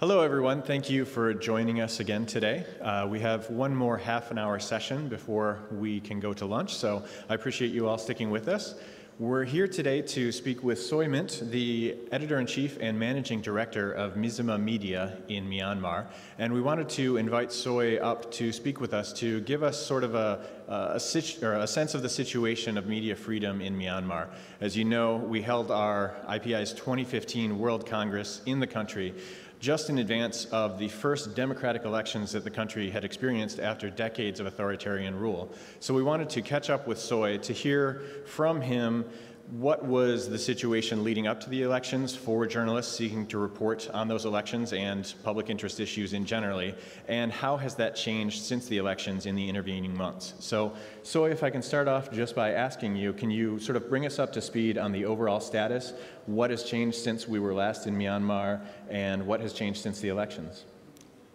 Hello, everyone. Thank you for joining us again today. We have one more half-an-hour session before we can go to lunch, so I appreciate you all sticking with us. We're here today to speak with Soe Myint, the Editor-in-Chief and Managing Director of Mizzima Media in Myanmar, and we wanted to invite Soe up to speak with us to give us sort of a sense of the situation of media freedom in Myanmar. As you know, we held our IPI's 2015 World Congress in the country just in advance of the first democratic elections that the country had experienced after decades of authoritarian rule. So we wanted to catch up with Soe to hear from him what was the situation leading up to the elections for journalists seeking to report on those elections and public interest issues in generally, and how has that changed since the elections in the intervening months. So, Soe, if I can start off just by asking you, can you sort of bring us up to speed on the overall status? What has changed since we were last in Myanmar, and what has changed since the elections?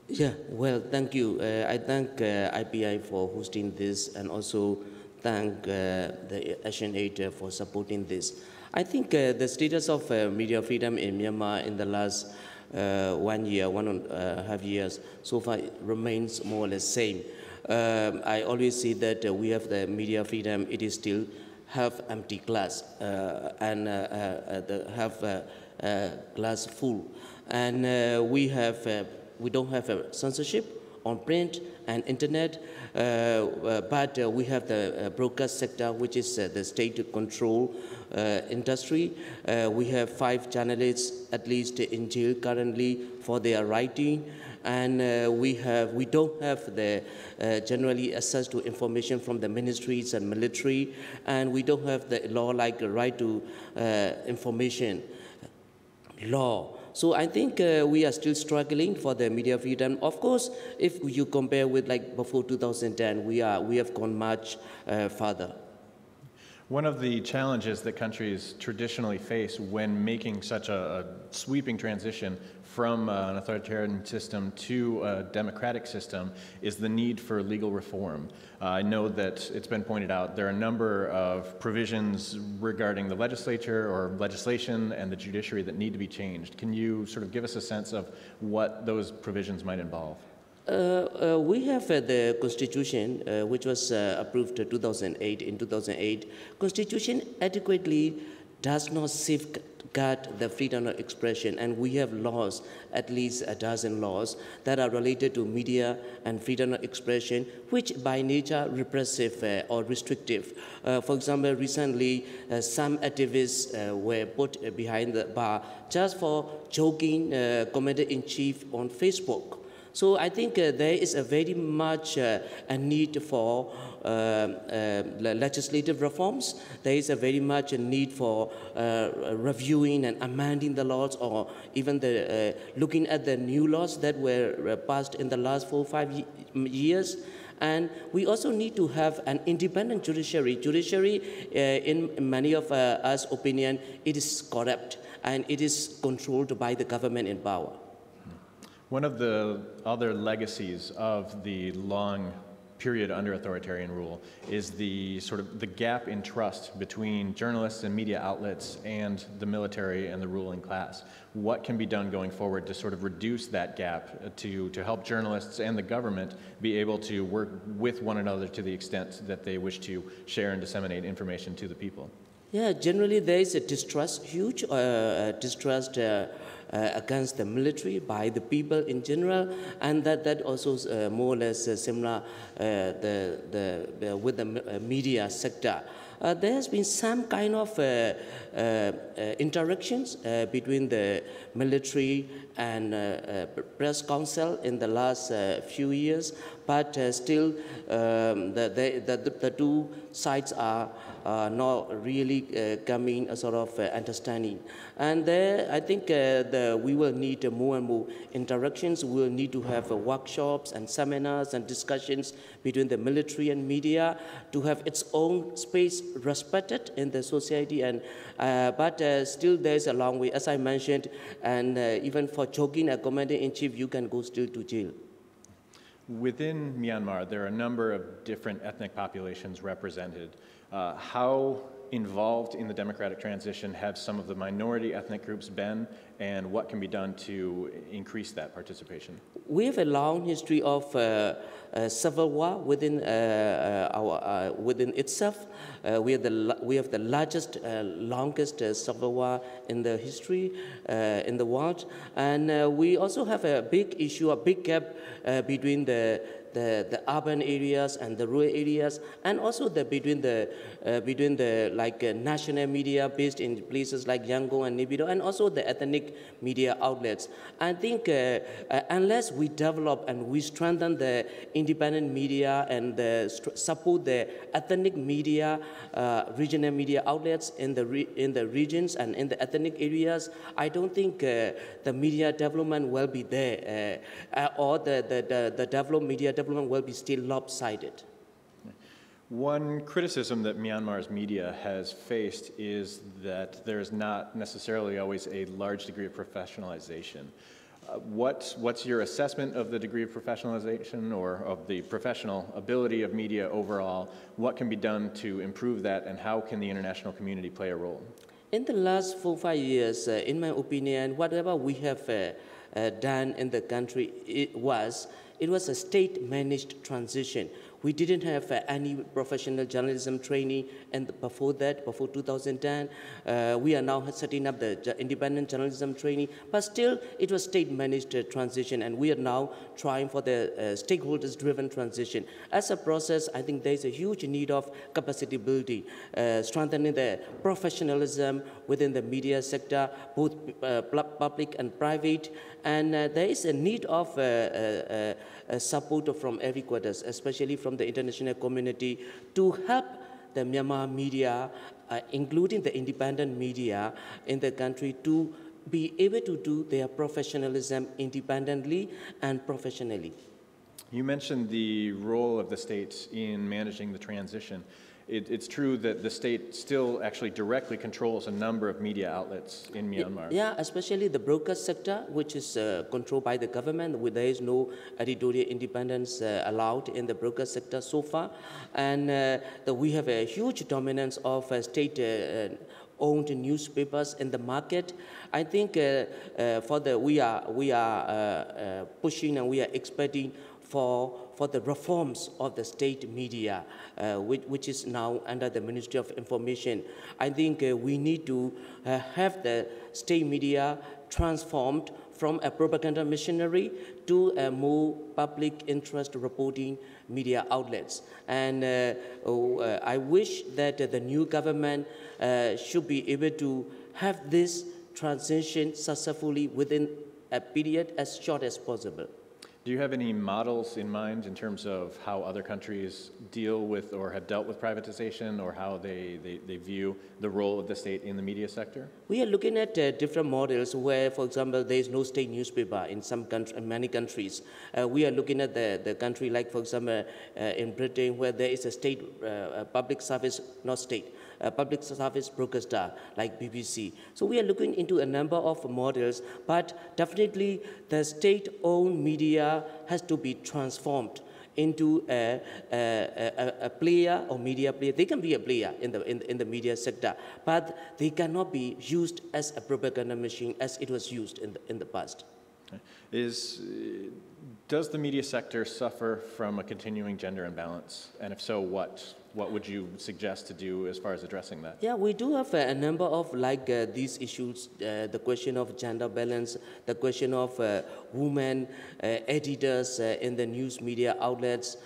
Yeah, well, thank you. I thank IPI for hosting this, and also thank the ActionAid for supporting this. I think the status of media freedom in Myanmar in the last 1 year, 1.5 years, so far remains more or less same. I always say that we have the media freedom, it is still half empty glass and half glass full. And we don't have censorship on print and internet, but we have the broadcast sector, which is the state control industry. We have 5 journalists at least in jail currently for their writing, and we don't have the generally access to information from the ministries and military, and we don't have the law like right to information law. So I think we are still struggling for the media freedom. Of course, if you compare with like before 2010, we have gone much further. One of the challenges that countries traditionally face when making such a sweeping transition from an authoritarian system to a democratic system is the need for legal reform. I know that it's been pointed out there are a number of provisions regarding the legislature or legislation and the judiciary that need to be changed. Can you sort of give us a sense of what those provisions might involve? We have the Constitution, which was approved in 2008. In 2008, Constitution adequately does not safeguard the freedom of expression, and we have laws, at least a dozen laws, that are related to media and freedom of expression, which by nature repressive or restrictive. For example, recently some activists were put behind the bar just for joking commander-in-chief on Facebook. So I think there is a very much a need for legislative reforms. There is a very much a need for reviewing and amending the laws, or even looking at the new laws that were passed in the last 4 or 5 years. And we also need to have an independent judiciary. Judiciary, in many of us' opinion, it is corrupt and it is controlled by the government in power. One of the other legacies of the long period under authoritarian rule is the sort of the gap in trust between journalists and media outlets and the military and the ruling class. What can be done going forward to sort of reduce that gap to help journalists and the government be able to work with one another to the extent that they wish to share and disseminate information to the people? Yeah, generally there is a distrust, huge distrust against the military by the people in general, and that also is more or less similar with the media sector. There has been some kind of interactions between the military and press council in the last few years, but still the two sides are not really coming a sort of understanding. And there, I think we will need more and more interactions. We will need to have workshops and seminars and discussions between the military and media to have its own space respected in the society. And but still, there's a long way, as I mentioned. And even for joking a commander-in-chief, you can go still to jail. Within Myanmar, there are a number of different ethnic populations represented. How involved in the democratic transition have some of the minority ethnic groups been, and what can be done to increase that participation? We have a long history of civil war within within itself. We have the largest, longest civil war in the history in the world, and we also have a big issue, a big gap between the urban areas and the rural areas, and also between the national media based in places like Yangon and Naypyidaw, and also the ethnic media outlets. I think unless we develop and we strengthen the independent media and support the ethnic media, regional media outlets in the regions and in the ethnic areas, I don't think the media development will be there, or the developed media development will be still lopsided. One criticism that Myanmar's media has faced is that there's not necessarily always a large degree of professionalization. What's your assessment of the degree of professionalization or of the professional ability of media overall? What can be done to improve that, and how can the international community play a role? In the last 4 or 5 years, in my opinion, whatever we have done in the country, it was a state-managed transition. We didn't have any professional journalism training, and before 2010, we are now setting up the independent journalism training, but still it was state-managed transition, and we are now trying for the stakeholders-driven transition. As a process, I think there's a huge need of capacity building, strengthening the professionalism within the media sector, both public and private, and there is a need of support from every quarters, especially from the international community, to help the Myanmar media, including the independent media in the country, to be able to do their professionalism independently and professionally. You mentioned the role of the state in managing the transition. It's true that the state still actually directly controls a number of media outlets in Myanmar. Yeah, especially the broadcast sector, which is controlled by the government. There is no editorial independence allowed in the broadcast sector so far. And we have a huge dominance of state-owned newspapers in the market. I think we are pushing and we are expecting for the reforms of the state media, which is now under the Ministry of Information. I think we need to have the state media transformed from a propaganda machinery to a more public interest reporting media outlets. And I wish that the new government should be able to have this transition successfully within a period as short as possible. Do you have any models in mind in terms of how other countries deal with or have dealt with privatization, or how they view the role of the state in the media sector? We are looking at different models where, for example, there is no state newspaper in many countries. We are looking at the country like, for example, in Britain, where there is a state public service, not state, public service broadcaster like BBC. So we are looking into a number of models, but definitely the state-owned media has to be transformed into a player or media player. They can be a player in the media sector, but they cannot be used as a propaganda machine as it was used in the past. Does the media sector suffer from a continuing gender imbalance? And if so, what would you suggest to do as far as addressing that? Yeah, we do have a number of these issues, the question of gender balance, the question of women editors in the news media outlets,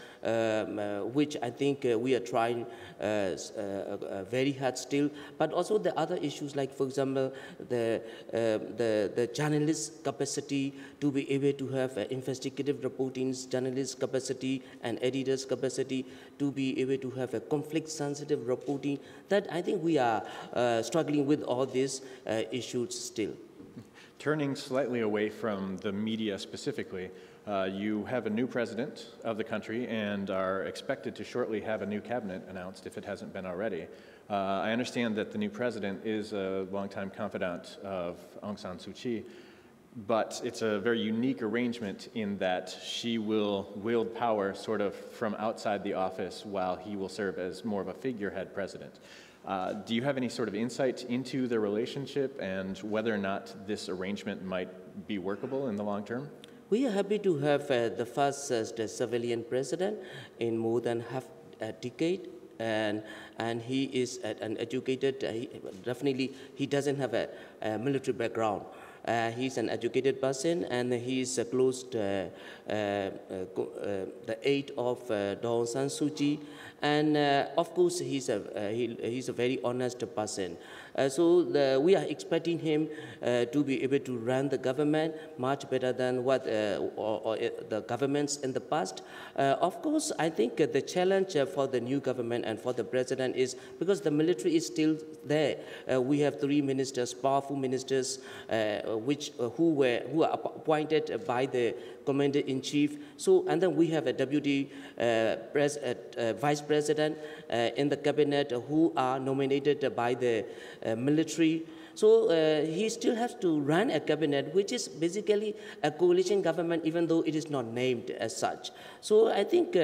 which I think we are trying very hard still, but also the other issues like, for example, the journalist capacity to be able to have investigative reporting, journalist capacity and editors capacity to be able to have a conflict-sensitive reporting. That I think we are struggling with all these issues still. Turning slightly away from the media specifically, you have a new president of the country and are expected to shortly have a new cabinet announced, if it hasn't been already. I understand that the new president is a longtime confidant of Aung San Suu Kyi, but it's a very unique arrangement in that she will wield power sort of from outside the office while he will serve as more of a figurehead president. Do you have any sort of insight into the relationship and whether or not this arrangement might be workable in the long term? We are happy to have the first the civilian president in more than half a decade, and he is an educated, definitely he doesn't have a military background. He's an educated person, and he is close to the aid of Daw Aung San Suu Kyi, and of course he's a very honest person. So we are expecting him to be able to run the government much better than what the governments in the past. Of course, I think the challenge for the new government and for the president is because the military is still there. We have 3 ministers, powerful ministers, who are appointed by the commander-in-chief. So, and then we have a deputy vice president in the cabinet who are nominated by the military. So he still has to run a cabinet, which is basically a coalition government, even though it is not named as such. So I think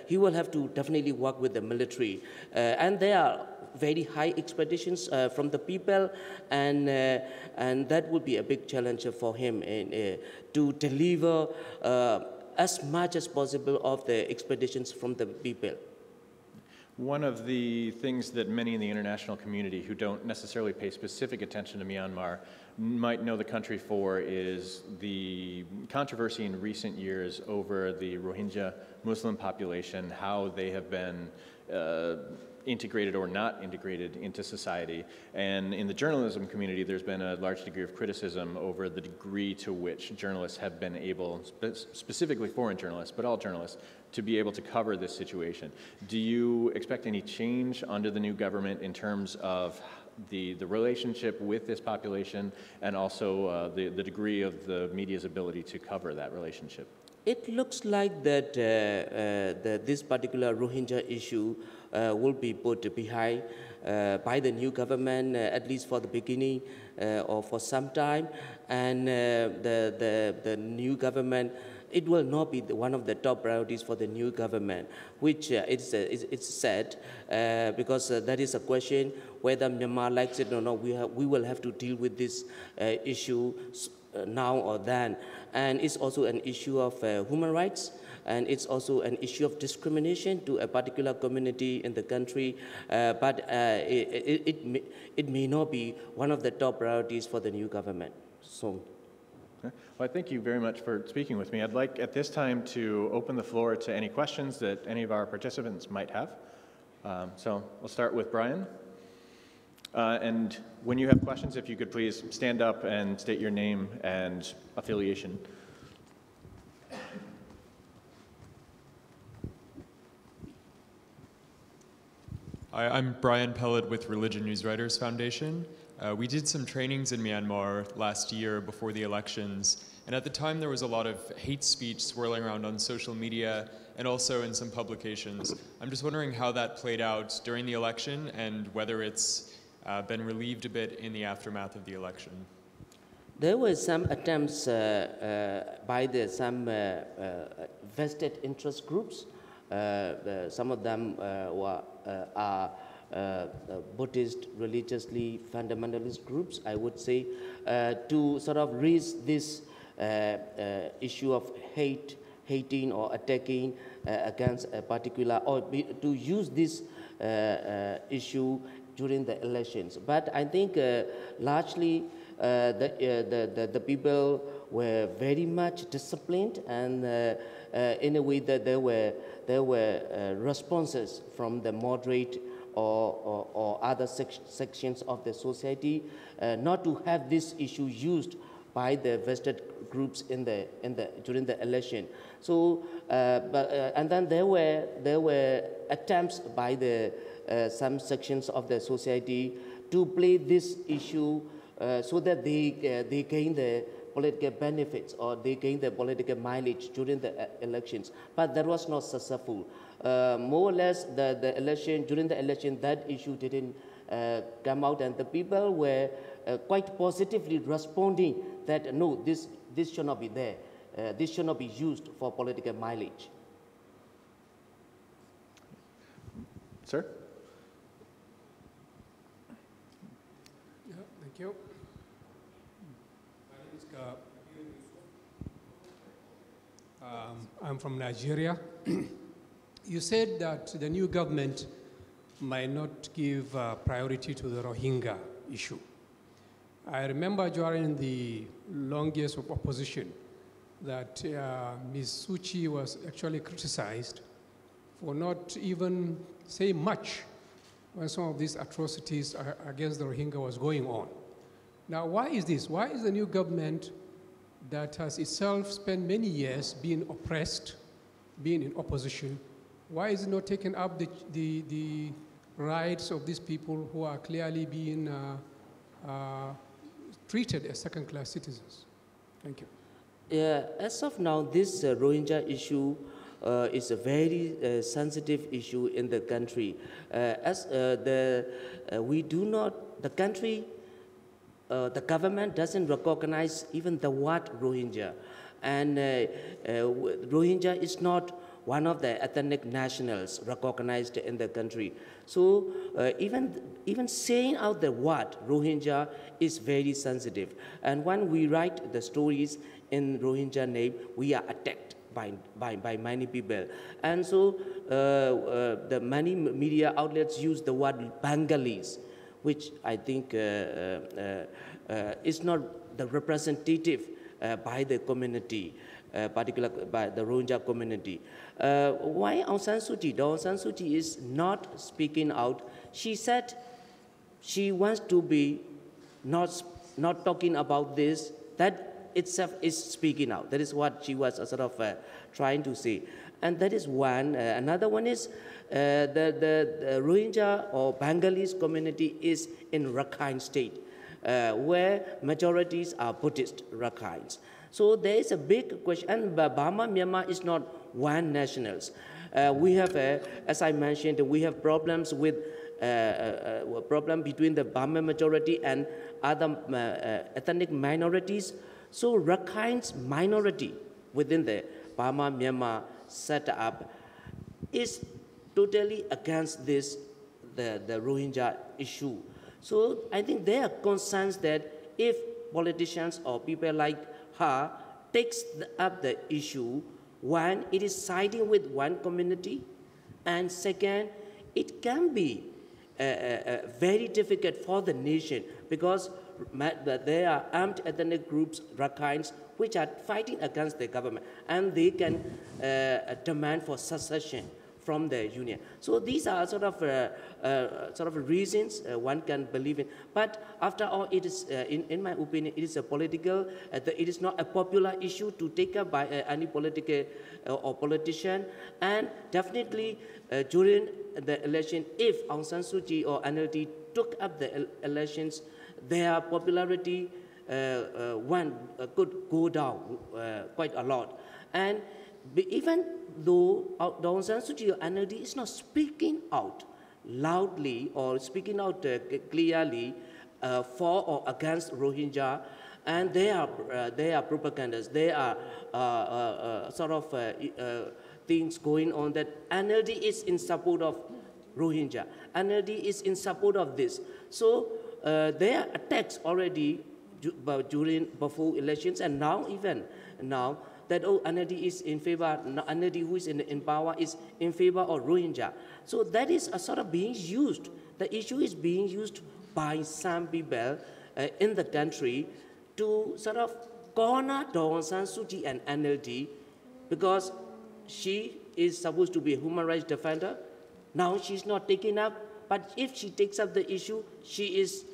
he will have to definitely work with the military. And there are very high expectations from the people, and that would be a big challenge for him to deliver as much as possible of the expectations from the people. One of the things that many in the international community who don't necessarily pay specific attention to Myanmar might know the country for is the controversy in recent years over the Rohingya Muslim population, how they have been integrated or not integrated into society. And in the journalism community, there's been a large degree of criticism over the degree to which journalists have been able, specifically foreign journalists, but all journalists, to be able to cover this situation. Do you expect any change under the new government in terms of the relationship with this population and also the degree of the media's ability to cover that relationship? It looks like that this particular Rohingya issue will be put behind by the new government, at least for the beginning or for some time. And the new government, it will not be one of the top priorities for the new government, which it's said, because that is a question whether Myanmar likes it or not. We will have to deal with this issue now or then. And it's also an issue of human rights, and it's also an issue of discrimination to a particular community in the country, but it may not be one of the top priorities for the new government. So. Okay. Well, I thank you very much for speaking with me. I'd like at this time to open the floor to any questions that any of our participants might have. So we'll start with Brian. And when you have questions, if you could please stand up and state your name and affiliation. Hi, I'm Brian Pellet with Religion News Writers Foundation. We did some trainings in Myanmar last year before the elections, and at the time there was a lot of hate speech swirling around on social media and also in some publications. I'm just wondering how that played out during the election and whether it's been relieved a bit in the aftermath of the election. There were some attempts by some vested interest groups. Some of them are Buddhist, religiously fundamentalist groups, I would say, to sort of raise this issue of hating or attacking against a particular, or to use this issue during the elections. But I think largely the people were very much disciplined, and in a way that there were responses from the moderate or other sections of the society not to have this issue used by the vested groups during the election. So, and then there were attempts by some sections of the society to play this issue so that they gain the political benefits or they gain the political mileage during the elections. But that was not successful. More or less, during the election, that issue didn't come out, and the people were quite positively responding that no, this should not be there. This should not be used for political mileage. Sir? Thank you. I'm from Nigeria. You said that the new government might not give priority to the Rohingya issue. I remember during the long years of opposition that Ms. Suchi was actually criticized for not even saying much when some of these atrocities against the Rohingya was going on. Now, why is this? Why is the new government that has itself spent many years being oppressed, being in opposition, why is it not taking up the rights of these people who are clearly being treated as second-class citizens? Thank you. Yeah, as of now, this Rohingya issue is a very sensitive issue in the country. The government doesn't recognize even the word Rohingya. And Rohingya is not one of the ethnic nationals recognized in the country. So even saying out the word Rohingya is very sensitive. And when we write the stories in Rohingya name, we are attacked by many people. And so the many media outlets use the word Bengalis, which I think is not the representative by the community, particularly by the Rohingya community. Why Aung San Suu Kyi? Aung San Suu Kyi is not speaking out. She said she wants to be not talking about this. That itself is speaking out. That is what she was sort of trying to say. And that is one. Another one is the Rohingya or Bengalis community is in Rakhine state, where majorities are Buddhist Rakhines. So there is a big question, and Burma, Myanmar is not one nationals. We have, as I mentioned, we have problems with problem between the Burma majority and other ethnic minorities. So Rakhine's minority within the Burma, Myanmar setup is totally against this, the Rohingya issue. So I think there are concerns that if politicians or people like her takes up the issue, one, it is siding with one community, and second, it can be very difficult for the nation because there are armed ethnic groups, Rakhines, which are fighting against the government, and they can demand for secession from the union. So these are sort of reasons one can believe in. But after all, it is, in my opinion, it is a political, it is not a popular issue to take up by any political or politician. And definitely during the election, if Aung San Suu Kyi or NLD took up the elections, their popularity could go down quite a lot. And even though Aung San Suu Kyi or NLD is not speaking out loudly or speaking out clearly for or against Rohingya, and they are propagandas, they are things going on that NLD is in support of Rohingya, NLD is in support of this. So there are attacks already before elections, and now even now that NLD is in favor, NLD who is in power is in favor of Rohingya. So that is a sort of being used. The issue is being used by some people in the country to sort of corner Aung San Suu Kyi and NLD because she is supposed to be a human rights defender. Now she's not taking up, but if she takes up the issue, she is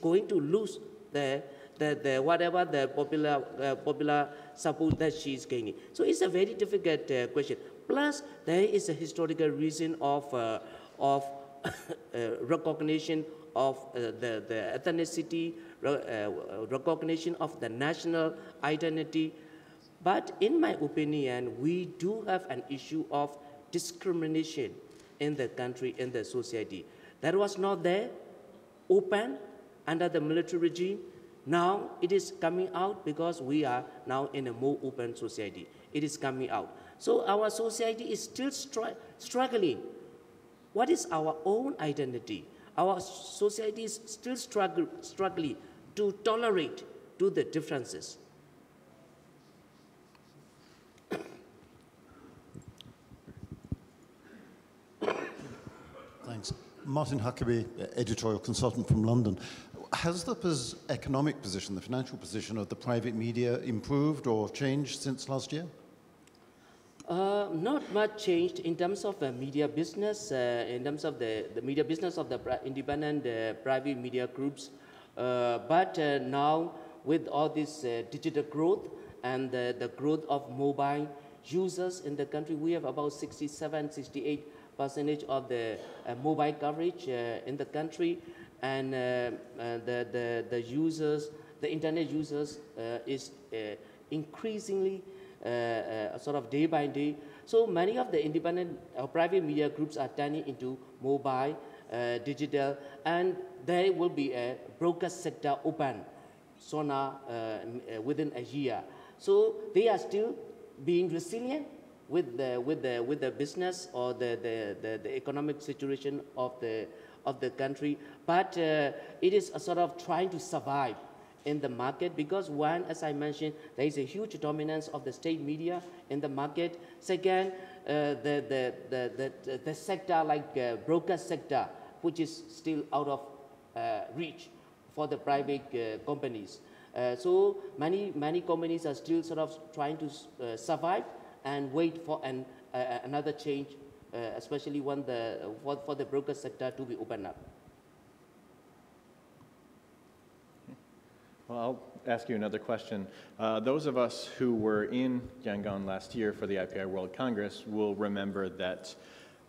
going to lose whatever the popular support that she is gaining. So it's a very difficult question. Plus, there is a historical reason of recognition of the ethnicity, recognition of the national identity. But in my opinion, we do have an issue of discrimination in the country, in the society. That was not there, open, under the military regime. Now it is coming out because we are now in a more open society. It is coming out. So our society is still struggling. What is our own identity? our society is still struggling to tolerate to the differences. Thanks. Martin Huckabee, editorial consultant from London. Has the economic position, the financial position of the private media improved or changed since last year? Not much changed in terms of media business, in terms of the media business of the independent private media groups. But now with all this digital growth and the growth of mobile users in the country, we have about 67-68% of the mobile coverage in the country, and the users, the internet users is increasingly sort of day by day. So many of the independent private media groups are turning into mobile, digital, and there will be a broadcast sector open sooner within a year. So they are still being resilient with the business or the economic situation of the country, but it is a sort of trying to survive in the market, because one, as I mentioned, there is a huge dominance of the state media in the market. Second, the sector like broadcast sector, which is still out of reach for the private companies. So many companies are still sort of trying to survive and wait for another change, especially when for the broadcast sector to be opened up. Well, I'll ask you another question. Those of us who were in Yangon last year for the IPI World Congress will remember that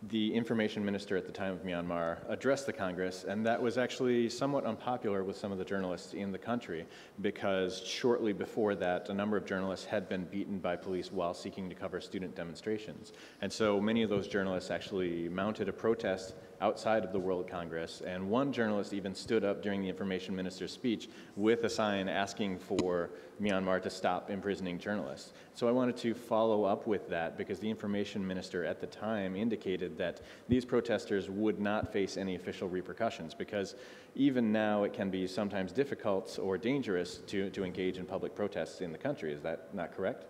the information minister at the time of Myanmar addressed the Congress, and that was actually somewhat unpopular with some of the journalists in the country, because shortly before that, a number of journalists had been beaten by police while seeking to cover student demonstrations. And so many of those journalists actually mounted a protest outside of the World Congress, and one journalist even stood up during the information minister's speech with a sign asking for Myanmar to stop imprisoning journalists. So I wanted to follow up with that, because the information minister at the time indicated that these protesters would not face any official repercussions, because even now it can be sometimes difficult or dangerous to engage in public protests in the country. Is that not correct?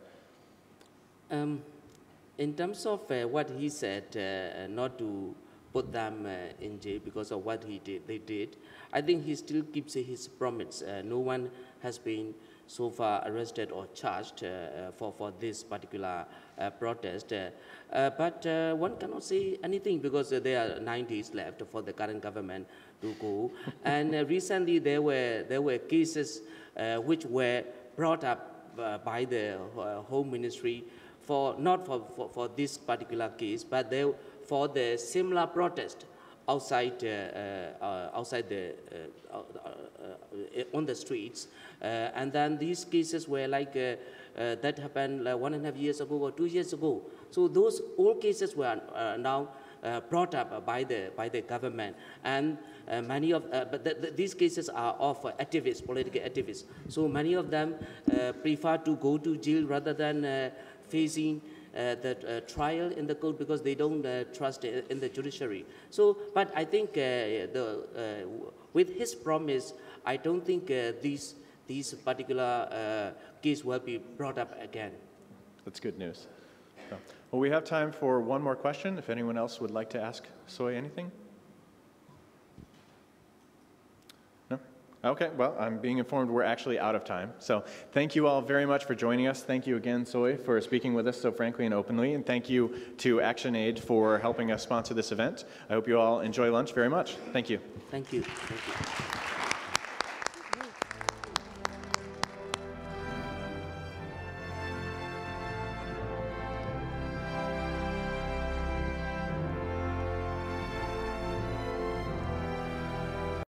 In terms of what he said, not to put them in jail because of what they did, I think he still keeps his promise. No one has been so far arrested or charged for this particular protest. But one cannot say anything, because there are 9 days left for the current government to go. And recently there were cases which were brought up by the Home Ministry not for this particular case, but for the similar protest outside on the streets, and then these cases were like that happened like 1.5 years ago or 2 years ago. So those all cases were now brought up by the government, and many of these cases are of activists, political activists. So many of them prefer to go to jail rather than facing the trial in the court, because they don't trust in the judiciary. So, but I think with his promise, I don't think these particular case will be brought up again. That's good news. So, well, we have time for one more question. If anyone else would like to ask Soe anything? No? Okay, well, I'm being informed we're actually out of time. So thank you all very much for joining us. Thank you again, Soe, for speaking with us so frankly and openly. And thank you to ActionAid for helping us sponsor this event. I hope you all enjoy lunch very much. Thank you. Thank you. Thank you.